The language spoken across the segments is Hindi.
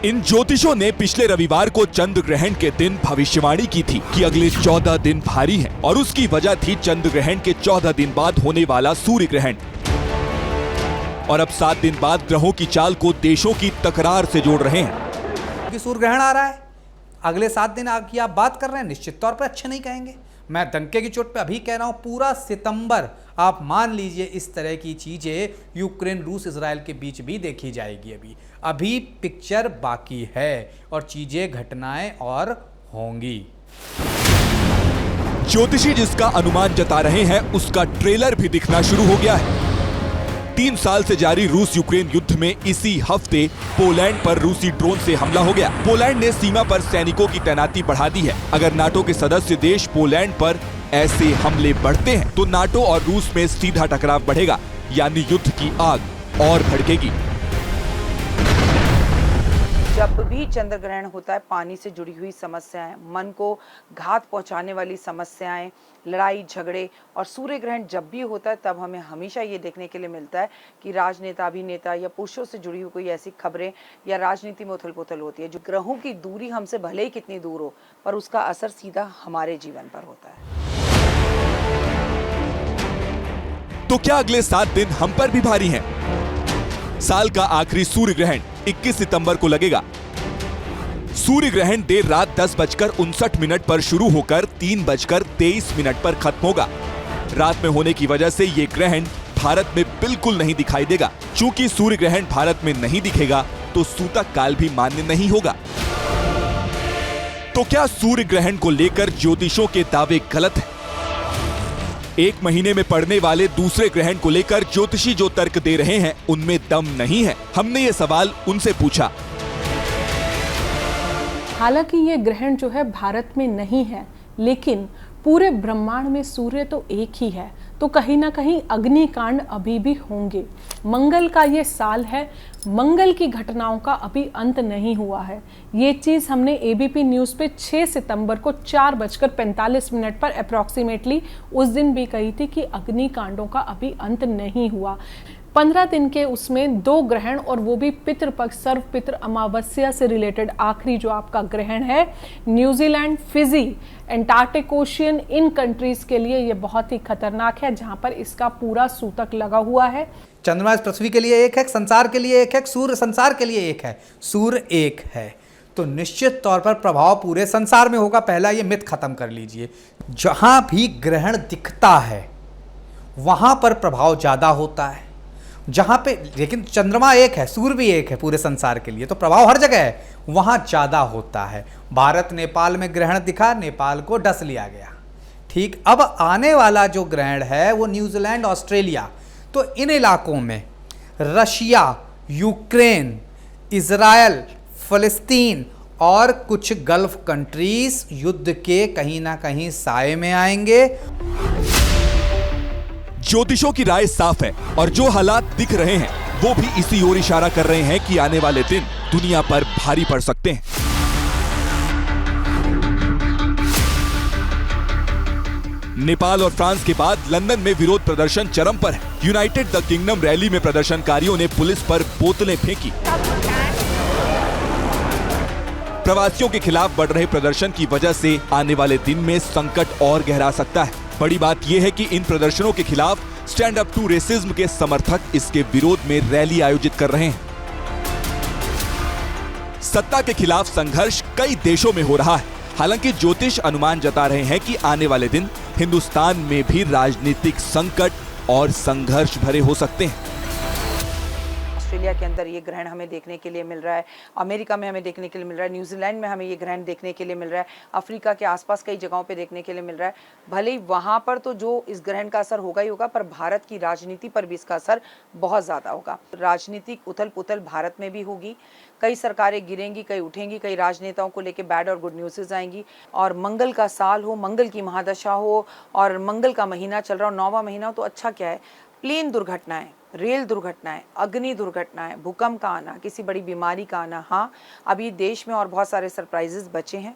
इन ज्योतिषों ने पिछले रविवार को चंद्र ग्रहण के दिन भविष्यवाणी की थी कि अगले 14 दिन भारी हैं और उसकी वजह थी चंद्र ग्रहण के 14 दिन बाद होने वाला सूर्य ग्रहण। और अब 7 दिन बाद ग्रहों की चाल को देशों की तकरार से जोड़ रहे हैं। सूर्य ग्रहण आ रहा है, अगले 7 दिन की आप बात कर रहे हैं, निश्चित तौर पर अच्छे नहीं कहेंगे। मैं डंके की चोट पे अभी कह रहा हूं, पूरा सितंबर आप मान लीजिए इस तरह की चीजें यूक्रेन रूस इजराइल के बीच भी देखी जाएगी। अभी पिक्चर बाकी है और चीजें घटनाएं और होंगी। ज्योतिषी जिसका अनुमान जता रहे हैं उसका ट्रेलर भी दिखना शुरू हो गया है। 3 साल से जारी रूस यूक्रेन युद्ध में इसी हफ्ते पोलैंड पर रूसी ड्रोन से हमला हो गया। पोलैंड ने सीमा पर सैनिकों की तैनाती बढ़ा दी है। अगर नाटो के सदस्य देश पोलैंड पर ऐसे हमले बढ़ते हैं तो नाटो और रूस में सीधा टकराव बढ़ेगा, यानी युद्ध की आग और भड़केगी। जब भी चंद्र ग्रहण होता है, पानी से जुड़ी हुई समस्याएं, मन को घात पहुंचाने वाली समस्याएं, लड़ाई झगड़े, और सूर्य ग्रहण जब भी होता है तब हमें हमेशा ये देखने के लिए मिलता है कि राजनेता, अभिनेता या पुरुषों से जुड़ी हुई कोई ऐसी खबरें या राजनीति में उथल पुथल होती है। जो ग्रहों की दूरी हमसे भले ही कितनी दूर हो, पर उसका असर सीधा हमारे जीवन पर होता है। तो क्या अगले 7 दिन हम पर भी भारी हैं? साल का आखिरी सूर्य ग्रहण 21 सितंबर को लगेगा। सूर्य ग्रहण देर रात 10:59 पर शुरू होकर 3:23 पर खत्म होगा। रात में होने की वजह से ये ग्रहण भारत में बिल्कुल नहीं दिखाई देगा। चूंकि सूर्य ग्रहण भारत में नहीं दिखेगा तो सूतक काल भी मान्य नहीं होगा। तो क्या सूर्य ग्रहण को लेकर ज्योतिषों के दावे गलत हैं? 1 महीने में पड़ने वाले दूसरे ग्रहण को लेकर ज्योतिषी जो तर्क दे रहे हैं उनमें दम नहीं है। हमने ये सवाल उनसे पूछा। हालांकि ये ग्रहण जो है भारत में नहीं है, लेकिन पूरे ब्रह्मांड में सूर्य तो एक ही है, तो कहीं ना कहीं अग्निकांड अभी भी होंगे। मंगल का ये साल है, मंगल की घटनाओं का अभी अंत नहीं हुआ है। ये चीज़ हमने एबीपी न्यूज़ पे 6 सितंबर को 4:45 पर अप्रॉक्सीमेटली उस दिन भी कही थी कि अग्निकांडों का अभी अंत नहीं हुआ। 15 दिन के उसमें 2 ग्रहण, और वो भी पितृपक्ष सर्व पितृ अमावस्या से रिलेटेड आखिरी जो आपका ग्रहण है, न्यूजीलैंड, फिजी, एंटार्क्टिक ओशियन, इन कंट्रीज के लिए ये बहुत ही खतरनाक है, जहां पर इसका पूरा सूतक लगा हुआ है। चंद्रमा पृथ्वी के लिए एक है, संसार के लिए एक है, सूर्य संसार के लिए एक है, सूर्य एक है, तो निश्चित तौर पर प्रभाव पूरे संसार में होगा। पहला ये मिथ खत्म कर लीजिए, जहां भी ग्रहण दिखता है वहां पर प्रभाव ज्यादा होता है। जहां पे लेकिन चंद्रमा एक है, सूर्य भी एक है पूरे संसार के लिए, तो प्रभाव हर जगह है, वहां ज्यादा होता है। भारत नेपाल में ग्रहण दिखा, नेपाल को डस लिया गया। ठीक, अब आने वाला जो ग्रहण है वो न्यूजीलैंड, ऑस्ट्रेलिया, तो इन इलाकों में रशिया, यूक्रेन, इजराइल, फलस्तीन और कुछ गल्फ कंट्रीज युद्ध के कहीं ना कहीं साए में आएंगे। ज्योतिषों की राय साफ है और जो हालात दिख रहे हैं वो भी इसी ओर इशारा कर रहे हैं कि आने वाले दिन दुनिया पर भारी पड़ सकते हैं। नेपाल और फ्रांस के बाद लंदन में विरोध प्रदर्शन चरम पर है। यूनाइटेड द किंगडम रैली में प्रदर्शनकारियों ने पुलिस पर बोतलें फेंकी। प्रवासियों के खिलाफ बढ़ रहे प्रदर्शन की वजह से आने वाले दिन में संकट और गहरा सकता है। बड़ी बात यह है कि इन प्रदर्शनों के खिलाफ स्टैंड अप टू रेसिज्म के समर्थक इसके विरोध में रैली आयोजित कर रहे हैं। सत्ता के खिलाफ संघर्ष कई देशों में हो रहा है। हालांकि ज्योतिष अनुमान जता रहे हैं कि आने वाले दिन हिंदुस्तान में भी राजनीतिक संकट और संघर्ष भरे हो सकते हैं। ऑस्ट्रेलिया के अंदर ये ग्रहण हमें देखने के लिए मिल रहा है, अमेरिका में हमें देखने के लिए मिल रहा है, न्यूजीलैंड में हमें ये ग्रहण देखने के लिए मिल रहा है, अफ्रीका के आसपास कई जगहों पे देखने के लिए मिल रहा है। भले ही वहाँ पर तो जो इस ग्रहण का असर होगा ही होगा, पर भारत की राजनीति पर भी इसका असर बहुत ज़्यादा होगा। राजनीतिक उथल पुथल भारत में भी होगी, कई सरकारें गिरेंगी, कई उठेंगी, कई राजनेताओं को लेकर बैड और गुड न्यूज़ आएंगी। और मंगल का साल हो, मंगल की महादशा हो और मंगल का महीना चल रहा हो, 9वां महीना हो, तो अच्छा क्या है, प्लेन दुर्घटनाएं, रेल दुर्घटनाएं, अग्नि दुर्घटनाएं, भूकंप का आना, किसी बड़ी बीमारी का आना। हाँ, अभी देश में और बहुत सारे सरप्राइजेस बचे हैं।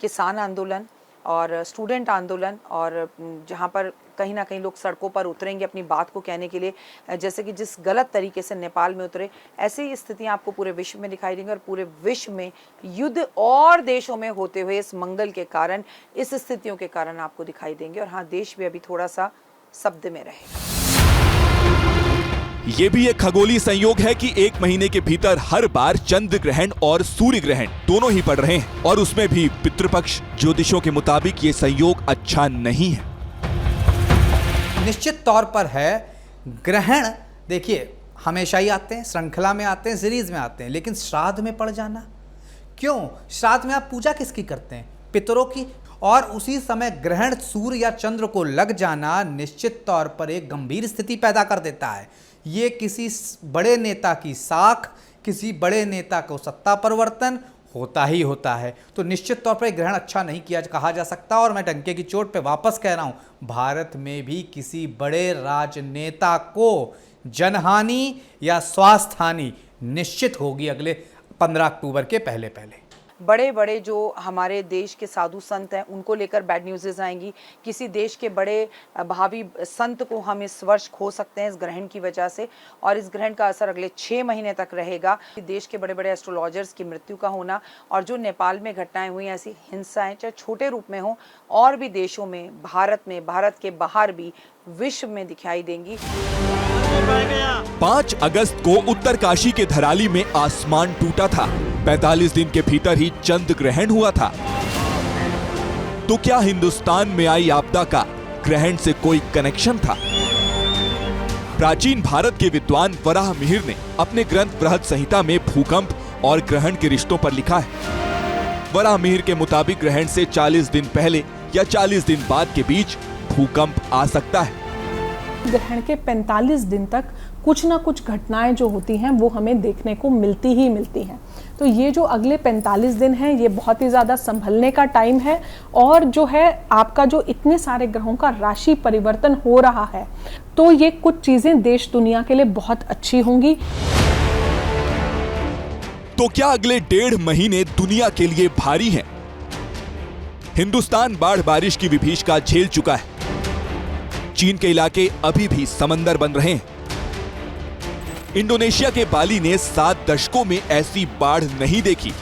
किसान आंदोलन, और स्टूडेंट आंदोलन, और जहाँ पर कहीं ना कहीं लोग सड़कों पर उतरेंगे अपनी बात को कहने के लिए, जैसे कि जिस गलत तरीके से नेपाल में उतरे, ऐसी स्थितियां आपको पूरे विश्व में दिखाई देंगी। और पूरे विश्व में युद्ध और देशों में होते हुए इस मंगल के कारण, इस स्थितियों के कारण आपको दिखाई देंगे। और हाँ, देश भी अभी थोड़ा सा शब्द में रहेगा। ये भी एक खगोलीय संयोग है कि एक महीने के भीतर हर बार चंद्र ग्रहण और सूर्य ग्रहण दोनों ही पड़ रहे हैं, और उसमें भी पितृपक्ष। ज्योतिषों के मुताबिक ये संयोग अच्छा नहीं है। निश्चित तौर पर है। ग्रहण देखिए हमेशा ही आते हैं, श्रृंखला में आते हैं, सीरीज में आते हैं, लेकिन श्राद्ध में पड़ जाना क्यों? श्राद्ध में आप पूजा किसकी करते हैं? पितरों की। और उसी समय ग्रहण सूर्य या चंद्र को लग जाना निश्चित तौर पर एक गंभीर स्थिति पैदा कर देता है। ये किसी बड़े नेता की साख, किसी बड़े नेता को सत्ता परिवर्तन होता ही होता है। तो निश्चित तौर पर ग्रहण अच्छा नहीं किया कहा जा सकता। और मैं डंके की चोट पे वापस कह रहा हूं, भारत में भी किसी बड़े राजनेता को जनहानि या स्वास्थ्य हानि निश्चित होगी अगले 15 अक्टूबर के पहले पहले। बड़े बड़े जो हमारे देश के साधु संत हैं उनको लेकर बैड न्यूज़ आएंगी। किसी देश के बड़े भावी संत को हम इस वर्ष खो सकते हैं इस ग्रहण की वजह से। और इस ग्रहण का असर अगले 6 महीने तक रहेगा। देश के बड़े बड़े एस्ट्रोलॉजर्स की मृत्यु का होना, और जो नेपाल में घटनाएं हुई, ऐसी हिंसाएं चाहे छोटे रूप में हो और भी देशों में, भारत में, भारत के बाहर भी, विश्व में दिखाई देंगी। 5 अगस्त को उत्तरकाशी के धराली में आसमान टूटा था। 45 दिन के भीतर ही चंद्र ग्रहण हुआ था। तो क्या हिंदुस्तान में आई आपदा का ग्रहण से कोई कनेक्शन था? प्राचीन भारत के विद्वान वराह मिहिर ने अपने ग्रंथ बृहद संहिता में भूकंप और ग्रहण के रिश्तों पर लिखा है। वराह मिहिर के मुताबिक ग्रहण से 40 दिन पहले या 40 दिन बाद के बीच भूकंप आ सकता है। ग्रहण के 45 दिन तक कुछ ना कुछ घटनाएं जो होती हैं वो हमें देखने को मिलती ही मिलती हैं। तो ये जो अगले 45 दिन हैं ये बहुत ही ज़्यादा संभलने का टाइम है। और जो है आपका जो इतने सारे ग्रहों का राशि परिवर्तन हो रहा है, तो ये कुछ चीज़ें देश दुनिया के लिए बहुत अच्छी होंगी। तो क्या अगले 1.5 महीने दुनिया के लिए भारी हैं? हिंदुस्तान बाढ़ बारिश की विभीषिका झेल चुका है। चीन के इलाके अभी भी समंदर बन रहे हैं। इंडोनेशिया के बाली ने 7 दशकों में ऐसी बाढ़ नहीं देखी।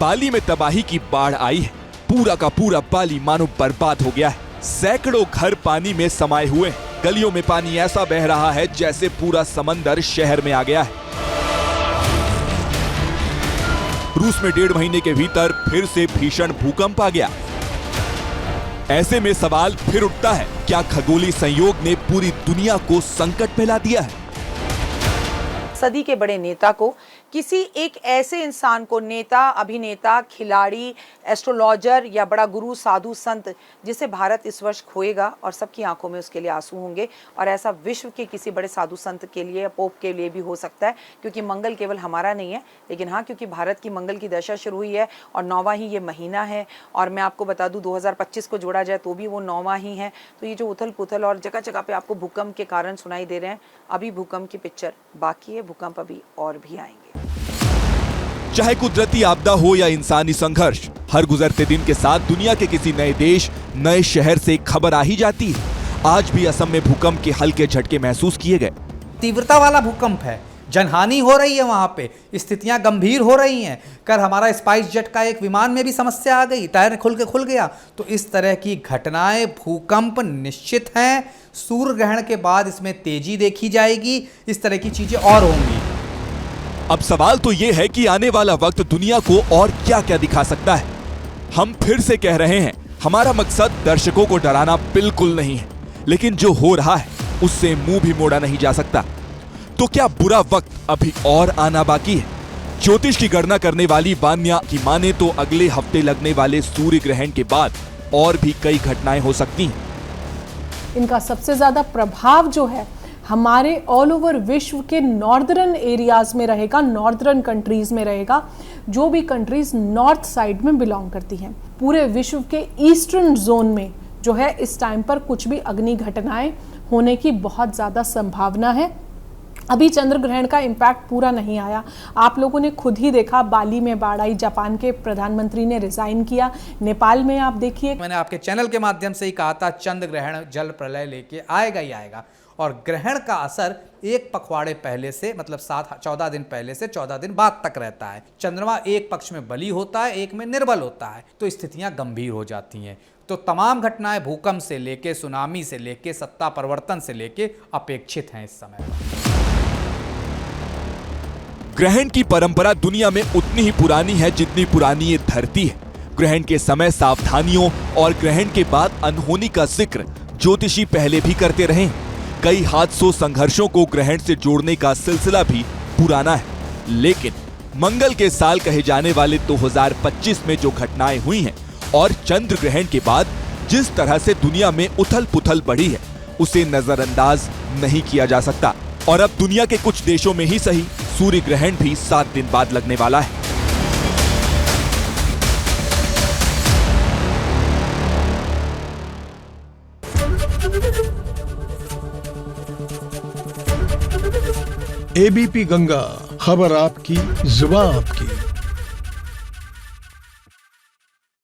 बाली में तबाही की बाढ़ आई है। पूरा का पूरा बाली मानो बर्बाद हो गया है। सैकड़ों घर पानी में समाये हुए हैं। गलियों में पानी ऐसा बह रहा है जैसे पूरा समंदर शहर में आ गया है। रूस में 1.5 महीने के भीतर फिर से भीषण भूकंप आ गया। ऐसे में सवाल फिर उठता है, क्या खगोलीय संयोग ने पूरी दुनिया को संकट में ला दिया है? सदी के बड़े नेता को, किसी एक ऐसे इंसान को, नेता, अभिनेता, खिलाड़ी, एस्ट्रोलॉजर या बड़ा गुरु, साधु, संत, जिसे भारत इस वर्ष खोएगा और सबकी आंखों में उसके लिए आंसू होंगे। और ऐसा विश्व के किसी बड़े साधु संत के लिए या पोप के लिए भी हो सकता है, क्योंकि मंगल केवल हमारा नहीं है, लेकिन हाँ, क्योंकि भारत की मंगल की दशा शुरू हुई है और 9वां ही ये महीना है। और मैं आपको बता दूं 2025 को जोड़ा जाए तो भी वो 9वां ही है। तो ये जो उथल पुथल और जगह जगह पे आपको भूकंप के कारण सुनाई दे रहे हैं, अभी भूकंप की पिक्चर बाकी है, भूकंप अभी और भी आएंगे। चाहे कुदरती आपदा हो या इंसानी संघर्ष, हर गुजरते दिन के साथ दुनिया के किसी नए देश, नए शहर से खबर आ ही जाती है। आज भी असम में भूकंप के हल्के झटके महसूस किए गए। तीव्रता वाला भूकंप है, जनहानि हो रही है, वहां पे स्थितियां गंभीर हो रही हैं। कल हमारा स्पाइस जेट का एक विमान में भी समस्या आ गई, टायर खुल गया। तो इस तरह की घटनाएं, भूकंप निश्चित हैं। सूर्य ग्रहण के बाद इसमें तेजी देखी जाएगी, इस तरह की चीजें और होंगी। अब सवाल तो यह है कि आने वाला वक्त दुनिया को और क्या क्या दिखा सकता है। हम फिर से कह रहे हैं, हमारा मकसद दर्शकों को डराना बिल्कुल नहीं है, लेकिन जो हो रहा है उससे मुंह भी मोड़ा नहीं जा सकता। तो क्या बुरा वक्त अभी और आना बाकी है? ज्योतिष की गणना करने वाली वान्या की माने तो अगले हफ्ते लगने वाले सूर्य ग्रहण के बाद और भी कई घटनाएं हो सकती हैं। इनका सबसे ज्यादा प्रभाव जो है हमारे ऑल ओवर विश्व के नॉर्दर्न एरियाज में रहेगा, नॉर्दर्न कंट्रीज में रहेगा, जो भी कंट्रीज नॉर्थ साइड में बिलोंग करती हैं। पूरे विश्व के ईस्टर्न जोन में जो है इस टाइम पर कुछ भी अग्नि घटनाएं होने की बहुत ज़्यादा संभावना है। अभी चंद्र ग्रहण का इम्पैक्ट पूरा नहीं आया। आप लोगों ने खुद ही देखा, बाली में बाढ़ आई, जापान के प्रधानमंत्री ने रिजाइन किया, नेपाल में आप देखिए। मैंने आपके चैनल के माध्यम से ही कहा था चंद्र ग्रहण जल प्रलय लेके आएगा ही आएगा, और ग्रहण का असर एक पखवाड़े पहले से, मतलब 14 दिन पहले से 14 दिन बाद तक रहता है। चंद्रमा एक पक्ष में बली होता है, एक में निर्बल होता है, तो स्थितियां गंभीर हो जाती हैं। तो तमाम घटनाएं भूकंप से लेके, सुनामी से लेके, सत्ता परिवर्तन से लेके अपेक्षित हैं इस समय। ग्रहण की परंपरा दुनिया में उतनी ही पुरानी है जितनी पुरानी ये धरती है। ग्रहण के समय सावधानियों और ग्रहण के बाद अनहोनी का जिक्र ज्योतिषी पहले भी करते रहे हैं। कई हादसों, संघर्षों को ग्रहण से जोड़ने का सिलसिला भी पुराना है, लेकिन मंगल के साल कहे जाने वाले 2025 में जो घटनाएं हुई हैं और चंद्र ग्रहण के बाद जिस तरह से दुनिया में उथल पुथल बढ़ी है, उसे नजरअंदाज नहीं किया जा सकता। और अब दुनिया के कुछ देशों में ही सही, सूर्य ग्रहण भी 7 दिन बाद लगने वाला है। एबीपी गंगा, खबर आपकी, जुबान आपकी।